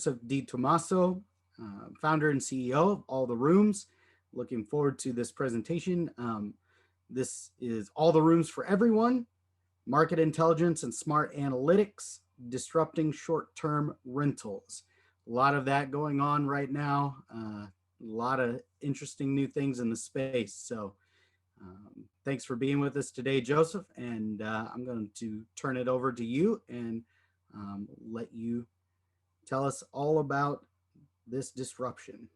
Joseph DiTomaso, founder and CEO of All the Rooms. Looking forward to this presentation. This is All the Rooms for Everyone, Market Intelligence and Smart Analytics, Disrupting Short-Term Rentals. A lot of that going on right now. A lot of interesting new things in the space. So thanks for being with us today, Joseph. And I'm going to turn it over to you and let you tell us all about this disruption.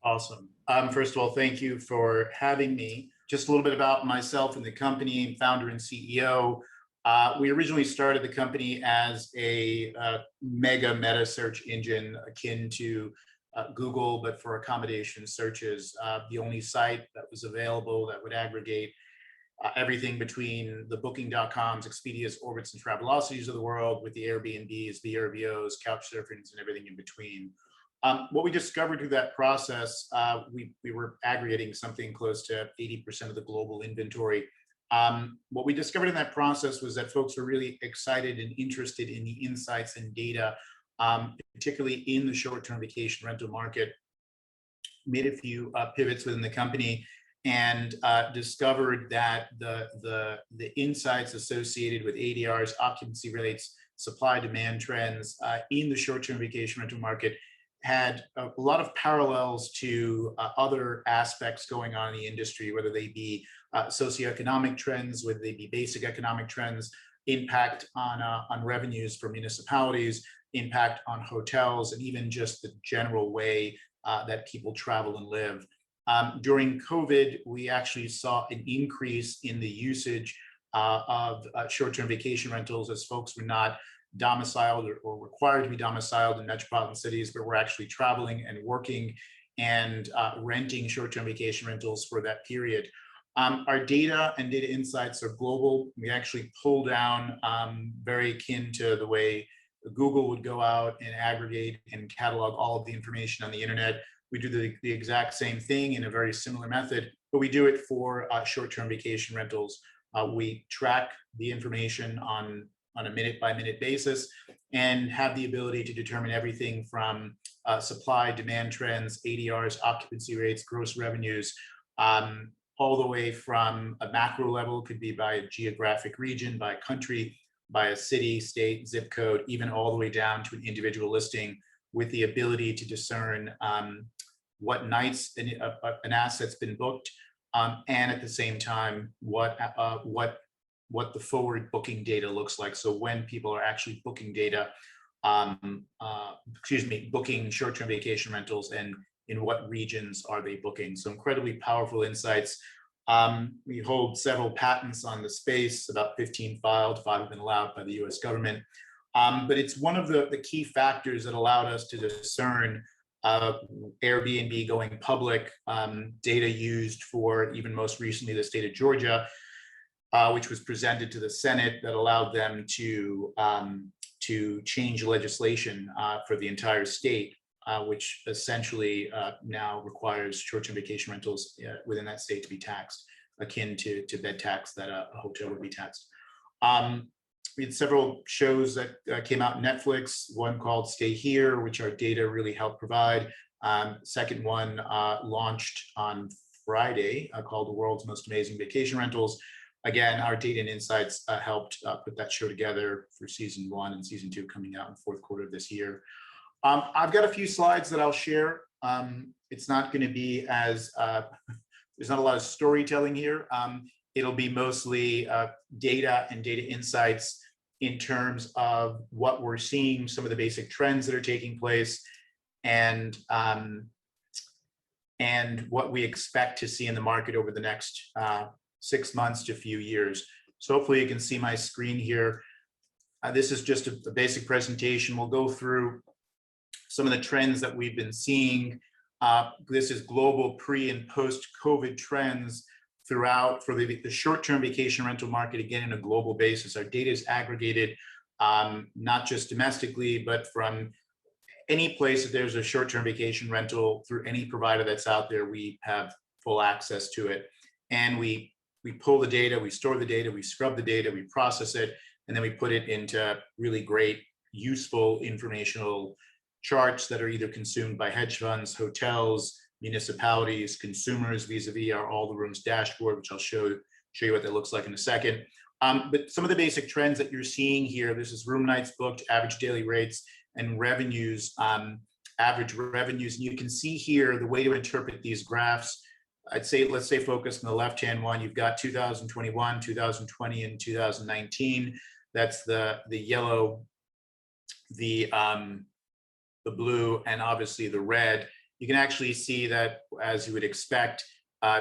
Awesome. First of all, thank you for having me. Just a little bit about myself and the company, founder and CEO. We originally started the company as a mega meta search engine akin to Google, but for accommodation searches. The only site that was available that would aggregate everything between the Booking.coms, Expedia's, Orbitz, and Travelocities of the world, with the Airbnbs, the Airbnbs, Couchsurfings, and everything in between. What we discovered through that process, we were aggregating something close to 80% of the global inventory. What we discovered in that process was that folks were really excited and interested in the insights and data, particularly in the short-term vacation rental market. Made a few pivots within the company and discovered that the insights associated with ADRs, occupancy rates, supply-demand trends in the short-term vacation rental market had a lot of parallels to other aspects going on in the industry, whether they be socioeconomic trends, whether they be basic economic trends, impact on revenues for municipalities, impact on hotels, and even just the general way that people travel and live. During COVID, we actually saw an increase in the usage of short-term vacation rentals, as folks were not domiciled or required to be domiciled in metropolitan cities, but were actually traveling and working and renting short-term vacation rentals for that period. Our data and data insights are global. We actually pull down very akin to the way Google would go out and aggregate and catalog all of the information on the internet. We do the exact same thing in a very similar method, but we do it for short-term vacation rentals. We track the information on a minute-by-minute basis and have the ability to determine everything from supply, demand trends, ADRs, occupancy rates, gross revenues, all the way from a macro level, could be by a geographic region, by a country, by a city, state, zip code, even all the way down to an individual listing, with the ability to discern what nights an asset's been booked, and at the same time, what the forward booking data looks like. So when people are actually booking data, booking short-term vacation rentals, and in what regions are they booking. So incredibly powerful insights. We hold several patents on the space, about 15 filed, 5 have been allowed by the US government. But it's one of the key factors that allowed us to discern Airbnb going public, data used for even most recently the state of Georgia, which was presented to the Senate, that allowed them to change legislation for the entire state, which essentially now requires short-term vacation rentals within that state to be taxed, akin to bed tax that a hotel would be taxed. We had several shows that came out on Netflix, one called Stay Here, which our data really helped provide. Second one launched on Friday, called The World's Most Amazing Vacation Rentals. Again, our data and insights helped put that show together for season 1 and season 2 coming out in the 4th quarter of this year. I've got a few slides that I'll share. It's not going to be as, there's not a lot of storytelling here. It'll be mostly data and data insights in terms of what we're seeing, some of the basic trends that are taking place, and what we expect to see in the market over the next 6 months to a few years. So hopefully you can see my screen here. This is just a basic presentation. We'll go through some of the trends that we've been seeing. This is global pre and post-COVID trends throughout for the short-term vacation rental market, again, in a global basis. Our data is aggregated, not just domestically, but from any place that there's a short-term vacation rental through any provider that's out there, we have full access to it. And we pull the data, we store the data, we scrub the data, we process it, and then we put it into really great, useful, informational charts that are either consumed by hedge funds, hotels, municipalities, consumers vis-a-vis our All the Rooms dashboard, which I'll show you what that looks like in a second. But some of the basic trends that you're seeing here, this is room nights booked, average daily rates, and revenues, average revenues. And you can see here the way to interpret these graphs. Let's say focus on the left-hand one. You've got 2021, 2020, and 2019. That's the yellow, the blue, and obviously the red. You can actually see that, as you would expect,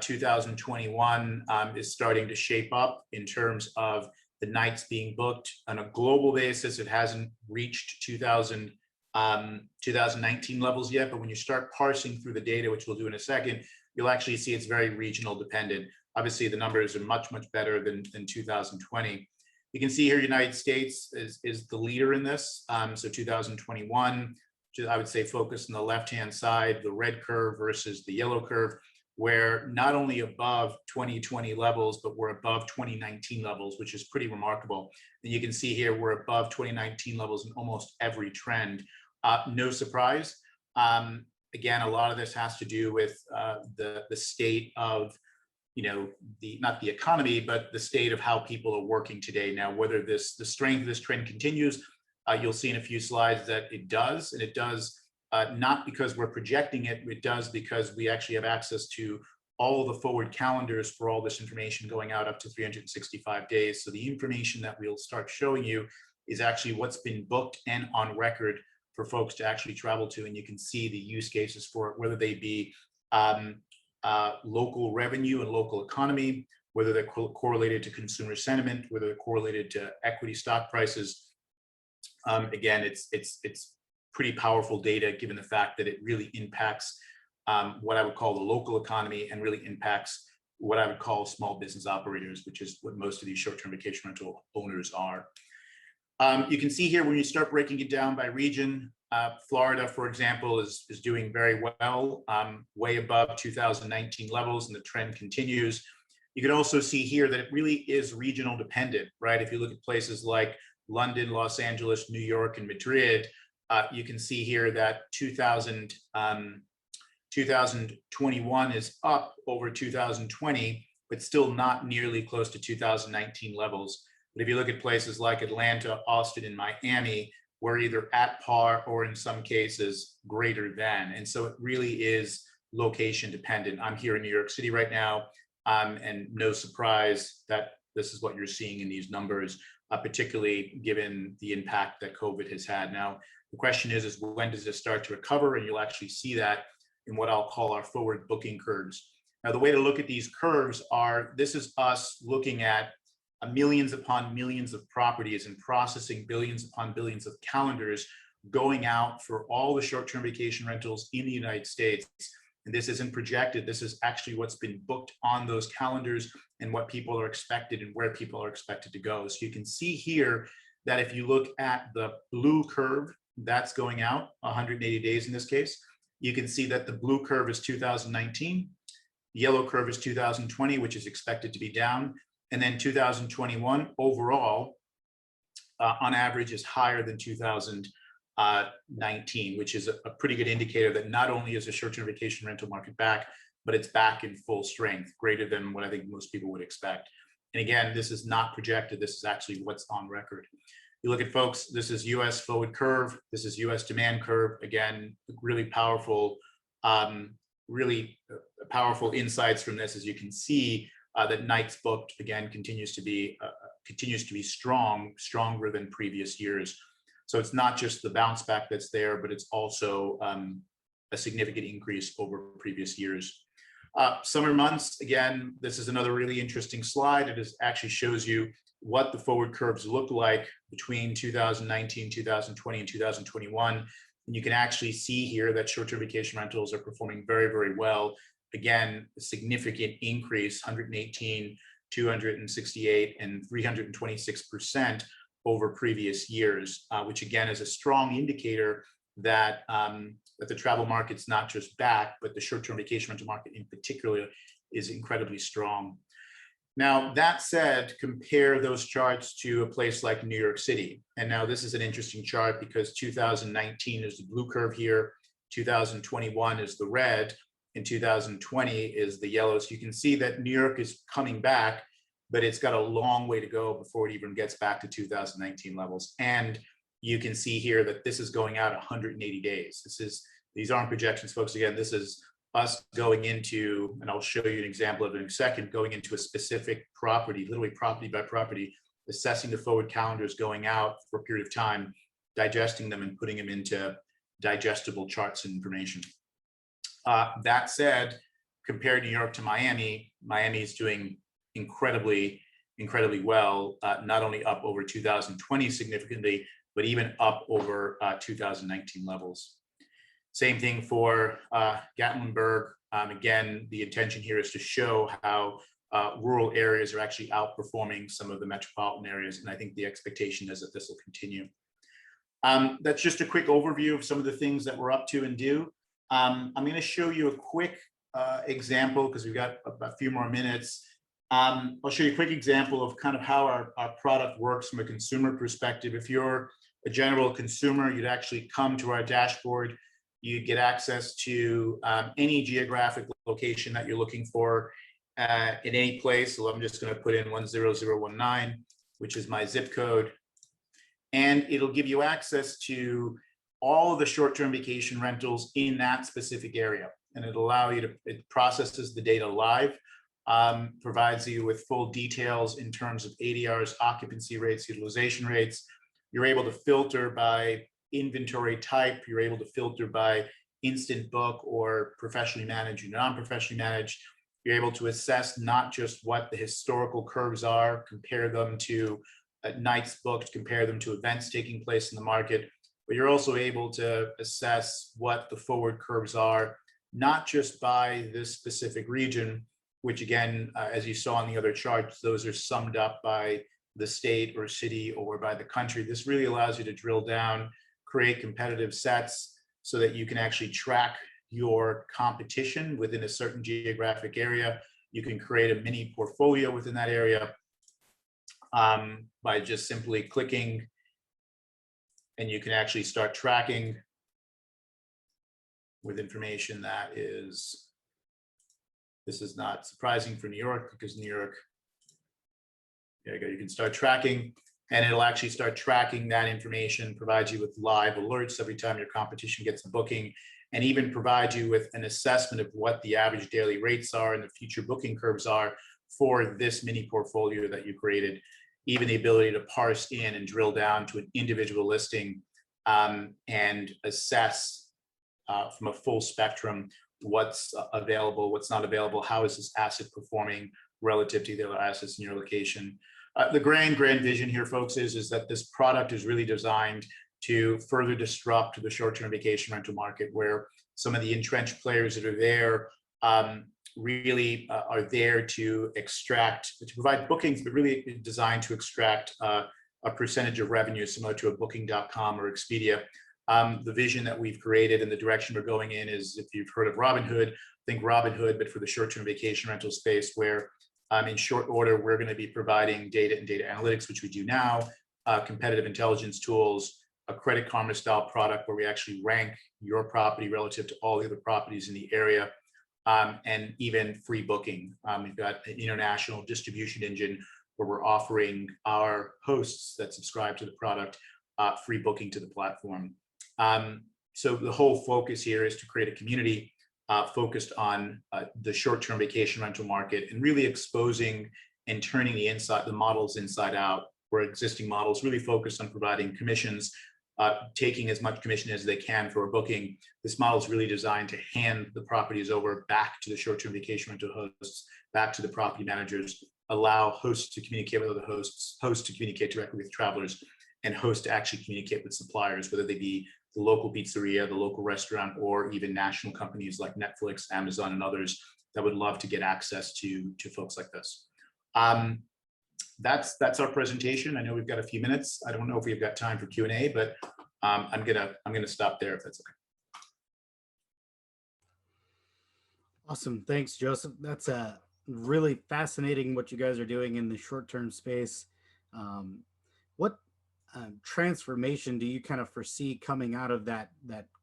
2021 is starting to shape up in terms of the nights being booked on a global basis. It hasn't reached 2019 levels yet, but when you start parsing through the data, which we'll do in a second, you'll actually see it's very regional dependent. Obviously, the numbers are much, much better than 2020. You can see here, United States is the leader in this. So 2021, I would say focus on the left-hand side, the red curve versus the yellow curve, where not only above 2020 levels, but we're above 2019 levels, which is pretty remarkable. And you can see here, we're above 2019 levels in almost every trend. No surprise. Again, a lot of this has to do with the state of, not the economy, but the state of how people are working today. Now, whether the strength of this trend continues, you'll see in a few slides that it does, and it does not because we're projecting it, it does because we actually have access to all the forward calendars for all this information going out up to 365 days. So the information that we'll start showing you is actually what's been booked and on record for folks to actually travel to, and you can see the use cases for it, whether they be local revenue and local economy, whether they're correlated to consumer sentiment, whether they're correlated to equity stock prices. Again, it's pretty powerful data, given the fact that it really impacts what I would call the local economy and really impacts what I would call small business operators, which is what most of these short-term vacation rental owners are. You can see here when you start breaking it down by region, Florida, for example, is doing very well, way above 2019 levels, and the trend continues. You can also see here that it really is regional dependent, right? If you look at places like London, Los Angeles, New York, and Madrid, you can see here that 2021 is up over 2020, but still not nearly close to 2019 levels. But if you look at places like Atlanta, Austin, and Miami, we're either at par or in some cases greater than. And so it really is location dependent. I'm here in New York City right now, and no surprise that this is what you're seeing in these numbers, particularly given the impact that COVID has had. Now, the question is when does this start to recover? And you'll actually see that in what I'll call our forward booking curves. Now, the way to look at these curves are, this is us looking at millions upon millions of properties and processing billions upon billions of calendars going out for all the short-term vacation rentals in the United States. And this isn't projected. This is actually what's been booked on those calendars and what people are expected and where people are expected to go. So you can see here that if you look at the blue curve, that's going out 180 days in this case. You can see that the blue curve is 2019. The yellow curve is 2020, which is expected to be down. And then 2021 overall, on average, is higher than 2019, which is a pretty good indicator that not only is the short-term vacation rental market back, but it's back in full strength, greater than what I think most people would expect. And again, this is not projected. This is actually what's on record. You look at folks, this is US forward curve. This is US demand curve. Again, really powerful insights from this, as you can see. That nights booked again continues to be strong, stronger than previous years. So it's not just the bounce back that's there, but it's also a significant increase over previous years. Summer months, again, this is another really interesting slide. It actually shows you what the forward curves look like between 2019, 2020, and 2021. And you can actually see here that short-term vacation rentals are performing very, very well. Again, a significant increase, 118, 268, and 326% over previous years, which again is a strong indicator that, that the travel market's not just back, but the short-term vacation rental market in particular is incredibly strong. Now, that said, compare those charts to a place like New York City. And now this is an interesting chart because 2019 is the blue curve here, 2021 is the red, and 2020 is the yellow. So you can see that New York is coming back, but it's got a long way to go before it even gets back to 2019 levels. And you can see here that this is going out 180 days. These aren't projections, folks. Again, this is us going into, and I'll show you an example of it in a second, going into a specific property, literally property by property, assessing the forward calendars going out for a period of time, digesting them and putting them into digestible charts and information. That said, compare New York to Miami, Miami is doing incredibly well, not only up over 2020 significantly, but even up over 2019 levels. Same thing for Gatlinburg. Again, the intention here is to show how rural areas are actually outperforming some of the metropolitan areas. And I think the expectation is that this will continue. That's just a quick overview of some of the things that we're up to and do. I'm going to show you a quick example because we've got a few more minutes. I'll show you a quick example of kind of how our product works from a consumer perspective. If you're a general consumer, you'd actually come to our dashboard. You'd get access to any geographic location that you're looking for in any place. So I'm just going to put in 10019, which is my zip code. And it'll give you access to all of the short-term vacation rentals in that specific area. And it'll allow you to, it processes the data live, provides you with full details in terms of ADRs, occupancy rates, utilization rates. You're able to filter by inventory type. You're able to filter by instant book or professionally managed or non-professionally managed. You're able to assess not just what the historical curves are, compare them to nights booked, compare them to events taking place in the market, but you're also able to assess what the forward curves are, not just by this specific region, which again, as you saw on the other charts, those are summed up by the state or city or by the country. This really allows you to drill down, create competitive sets so that you can actually track your competition within a certain geographic area. You can create a mini portfolio within that area by just simply clicking, and you can actually start tracking with information that is, this is not surprising for New York because New York, there you go, you can start tracking. And it'll actually start tracking that information, provide you with live alerts every time your competition gets a booking, and even provide you with an assessment of what the average daily rates are and the future booking curves are for this mini portfolio that you created. Even the ability to parse in and drill down to an individual listing and assess from a full spectrum what's available, what's not available, how is this asset performing relative to the other assets in your location. The grand vision here, folks, is that this product is really designed to further disrupt the short-term vacation rental market, where some of the entrenched players that are there really are there to extract, to provide bookings, but really designed to extract a percentage of revenue similar to a Booking.com or Expedia. The vision that we've created and the direction we're going in is, if you've heard of Robinhood, think Robinhood, but for the short-term vacation rental space, where in short order, we're going to be providing data and data analytics, which we do now, competitive intelligence tools, a Credit Karma style product where we actually rank your property relative to all the other properties in the area, and even free booking. We've got an international distribution engine where we're offering our hosts that subscribe to the product free booking to the platform. So the whole focus here is to create a community focused on the short-term vacation rental market and really exposing and turning the models inside out, where existing models really focus on providing commissions, taking as much commission as they can for a booking. This model is really designed to hand the properties over back to the short-term vacation rental hosts, back to the property managers, allow hosts to communicate with other hosts, hosts to communicate directly with travelers, and hosts to actually communicate with suppliers, whether they be the local pizzeria, the local restaurant, or even national companies like Netflix, Amazon, and others that would love to get access to folks like this. That's our presentation. I know we've got a few minutes. I don't know if we've got time for Q&A, but I'm gonna stop there if that's okay. Awesome, thanks, Joseph. That's a really fascinating what you guys are doing in the short-term space. What transformation do you kind of foresee coming out of that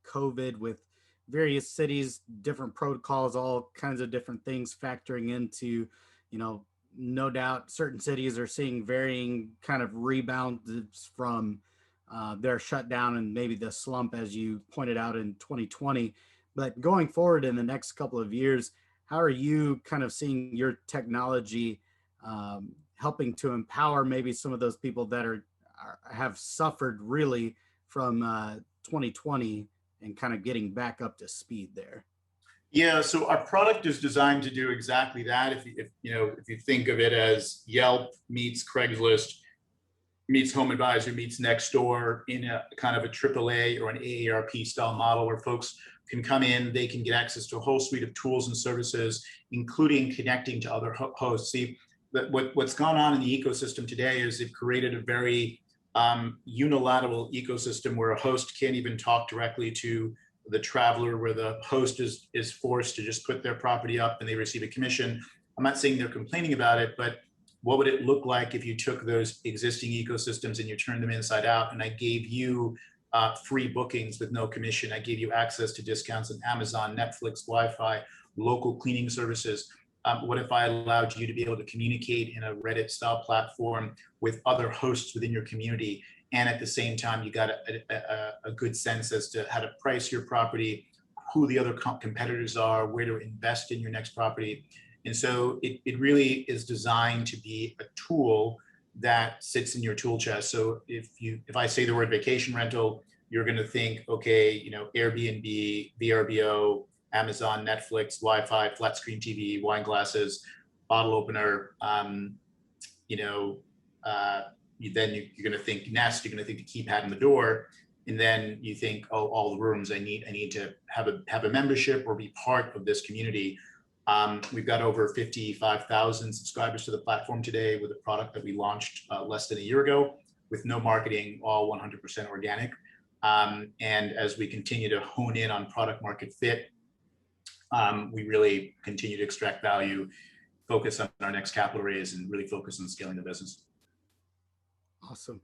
COVID, with various cities, different protocols, all kinds of different things factoring into, you know, no doubt certain cities are seeing varying kind of rebounds from their shutdown and maybe the slump, as you pointed out in 2020. But going forward in the next couple of years, how are you kind of seeing your technology helping to empower maybe some of those people that have suffered really from 2020 and kind of getting back up to speed there? Yeah, so our product is designed to do exactly that. If you think of it as Yelp meets Craigslist meets Home Advisor meets Nextdoor in a kind of a AAA or an AARP style model where folks can come in, they can get access to a whole suite of tools and services, including connecting to other hosts. See, what's gone on in the ecosystem today is it created a very unilateral ecosystem where a host can't even talk directly to the traveler, where the host is forced to just put their property up and they receive a commission. I'm not saying they're complaining about it, but what would it look like if you took those existing ecosystems and you turned them inside out, and I gave you free bookings with no commission? I gave you access to discounts on Amazon, Netflix, Wi-Fi, local cleaning services. What if I allowed you to be able to communicate in a Reddit style platform with other hosts within your community, and at the same time you got a good sense as to how to price your property, who the other competitors are, where to invest in your next property? And so it really is designed to be a tool that sits in your tool chest. So if I say the word vacation rental, you're going to think, okay, Airbnb, VRBO, Amazon, Netflix, Wi-Fi, flat screen TV, wine glasses, bottle opener. You know, then you're going to think Nest. You're going to think the keypad in the door, and then you think, oh, all the rooms. I need to have a membership or be part of this community. We've got over 55,000 subscribers to the platform today with a product that we launched less than a year ago with no marketing, all 100% organic. And as we continue to hone in on product market fit, we really continue to extract value, focus on our next capital raise, and really focus on scaling the business. Awesome.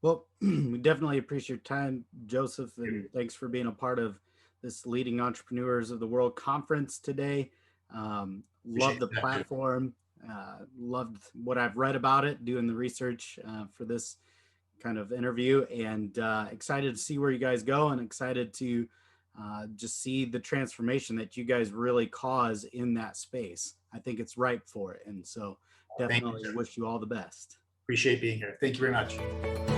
Well, we definitely appreciate your time, Joseph, and thanks for being a part of this Leading Entrepreneurs of the World conference today. Love the platform. Loved what I've read about it, doing the research for this kind of interview, and excited to see where you guys go, and excited to just see the transformation that you guys really cause in that space. I think it's ripe for it. And so definitely wish you all the best. Appreciate being here. Thank you very much.